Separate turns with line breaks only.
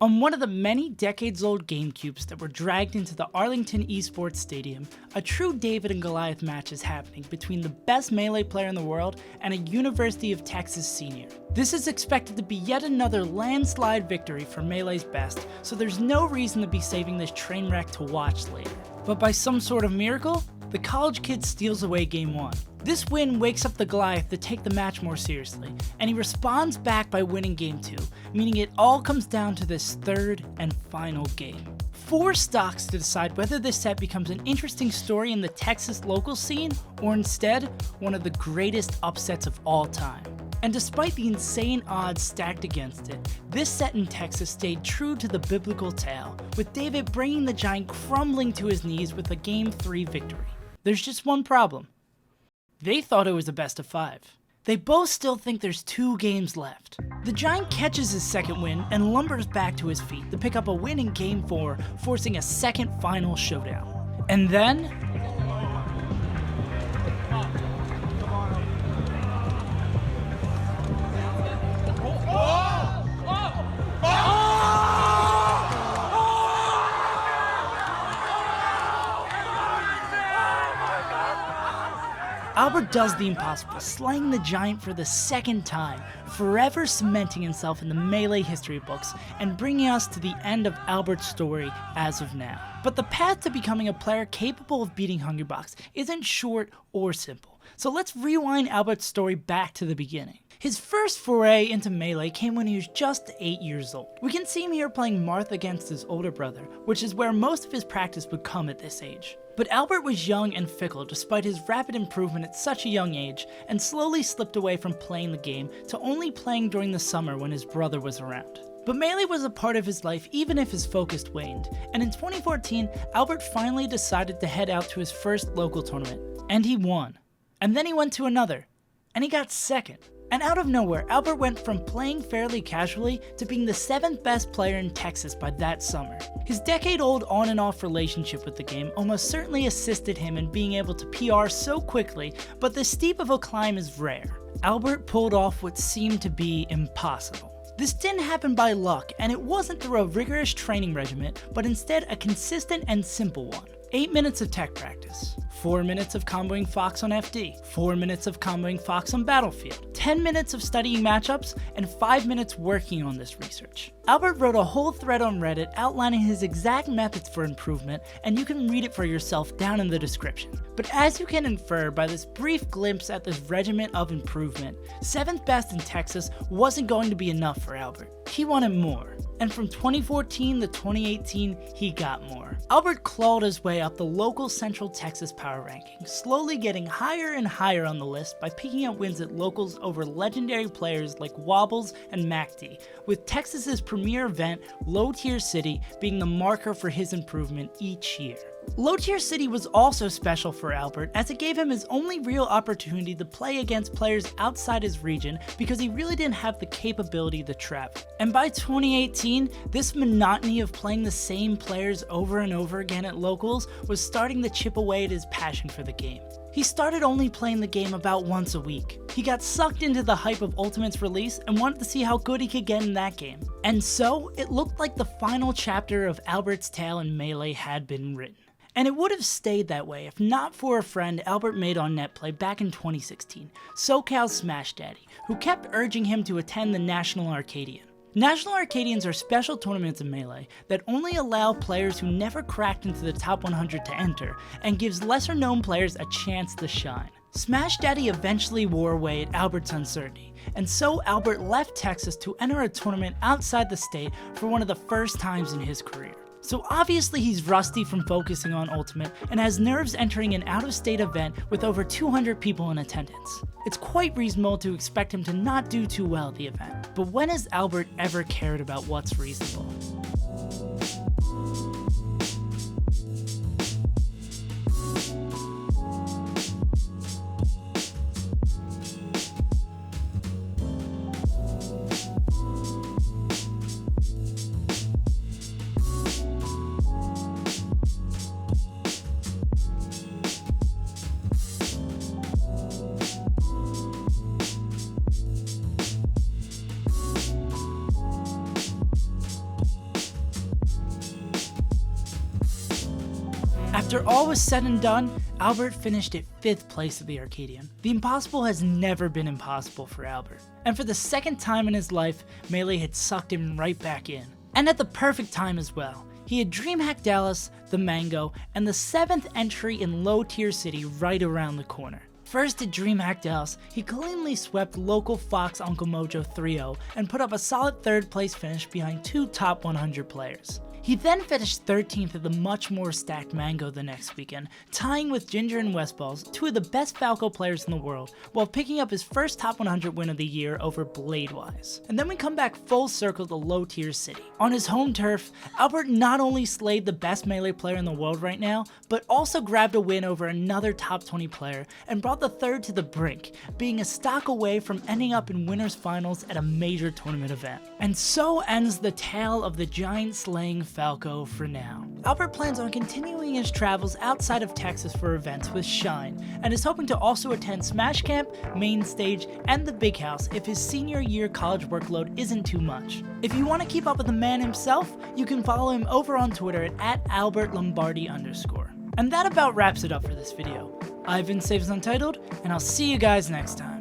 On one of the many decades-old GameCubes that were dragged into the Arlington Esports Stadium, a true David and Goliath match is happening between the best Melee player in the world and a University of Texas senior. This is expected to be yet another landslide victory for Melee's best, so there's no reason to be saving this train wreck to watch later. But by some sort of miracle, the college kid steals away Game 1. This win wakes up the Goliath to take the match more seriously, and he responds back by winning Game 2, meaning it all comes down to this third and final game. 4 stocks to decide whether this set becomes an interesting story in the Texas local scene, or instead, one of the greatest upsets of all time. And despite the insane odds stacked against it, this set in Texas stayed true to the biblical tale, with David bringing the giant crumbling to his knees with a Game 3 victory. There's just one problem. They thought it was a best of 5. They both still think there's 2 games left. The Giant catches his second win and lumbers back to his feet to pick up a win in Game 4, forcing a second final showdown. And then... Albert does the impossible, slaying the Giant for the second time, forever cementing himself in the Melee history books and bringing us to the end of Albert's story as of now. But the path to becoming a player capable of beating Hungrybox isn't short or simple, so let's rewind Albert's story back to the beginning. His first foray into Melee came when he was just 8 years old. We can see him here playing Marth against his older brother, which is where most of his practice would come at this age. But Albert was young and fickle despite his rapid improvement at such a young age, and slowly slipped away from playing the game to only playing during the summer when his brother was around. But Melee was a part of his life even if his focus waned, and in 2014, Albert finally decided to head out to his first local tournament, and he won. And then he went to another, and he got second. And out of nowhere, Albert went from playing fairly casually to being the 7th best player in Texas by that summer. His decade-old on and off relationship with the game almost certainly assisted him in being able to PR so quickly, but this steep of a climb is rare. Albert pulled off what seemed to be impossible. This didn't happen by luck, and it wasn't through a rigorous training regimen, but instead a consistent and simple one. 8 minutes of tech practice, 4 minutes of comboing Fox on FD, 4 minutes of comboing Fox on Battlefield, 10 minutes of studying matchups, and 5 minutes working on this research. Albert wrote a whole thread on Reddit outlining his exact methods for improvement, and you can read it for yourself down in the description. But as you can infer by this brief glimpse at this regimen of improvement, 7th best in Texas wasn't going to be enough for Albert. He wanted more. And from 2014 to 2018, he got more. Albert clawed his way up the local Central Texas power ranking, slowly getting higher and higher on the list by picking up wins at locals over legendary players like Wobbles and MacD, with Texas's premier event, Low Tier City, being the marker for his improvement each year. Low Tier City was also special for Albert, as it gave him his only real opportunity to play against players outside his region because he really didn't have the capability to travel. And by 2018, this monotony of playing the same players over and over again at locals was starting to chip away at his passion for the game. He started only playing the game about once a week. He got sucked into the hype of Ultimate's release and wanted to see how good he could get in that game. And so, it looked like the final chapter of Albert's tale in Melee had been written. And it would have stayed that way if not for a friend Albert made on NetPlay back in 2016, SoCal Smash Daddy, who kept urging him to attend the National Arcadian. National Arcadians are special tournaments in Melee that only allow players who never cracked into the top 100 to enter, and gives lesser known players a chance to shine. Smash Daddy eventually wore away at Albert's uncertainty, and so Albert left Texas to enter a tournament outside the state for one of the first times in his career. So obviously he's rusty from focusing on Ultimate and has nerves entering an out-of-state event with over 200 people in attendance. It's quite reasonable to expect him to not do too well at the event, but when has Albert ever cared about what's reasonable? After all was said and done, Albert finished at 5th place at the Arcadian. The impossible has never been impossible for Albert. And for the second time in his life, Melee had sucked him right back in. And at the perfect time as well. He had DreamHack Dallas, the Mango, and the 7th entry in Low Tier City right around the corner. First at DreamHack Dallas, he cleanly swept local Fox Uncle Mojo 3-0 and put up a solid 3rd place finish behind 2 top 100 players. He then finished 13th at the much more stacked Mango the next weekend, tying with Ginger and Westballs, 2 of the best Falco players in the world, while picking up his first top 100 win of the year over Bladewise. And then we come back full circle to Low Tier City. On his home turf, Albert not only slayed the best Melee player in the world right now, but also grabbed a win over another top 20 player and brought the 3rd to the brink, being a stock away from ending up in winners finals at a major tournament event. And so ends the tale of the giant slaying Falco for now. Albert plans on continuing his travels outside of Texas for events with Shine, and is hoping to also attend Smash Camp, Main Stage, and the Big House if his senior year college workload isn't too much. If you want to keep up with the man himself, you can follow him over on Twitter at @AlbertLombardi_. And that about wraps it up for this video. I've been SaveAsUntitled, and I'll see you guys next time.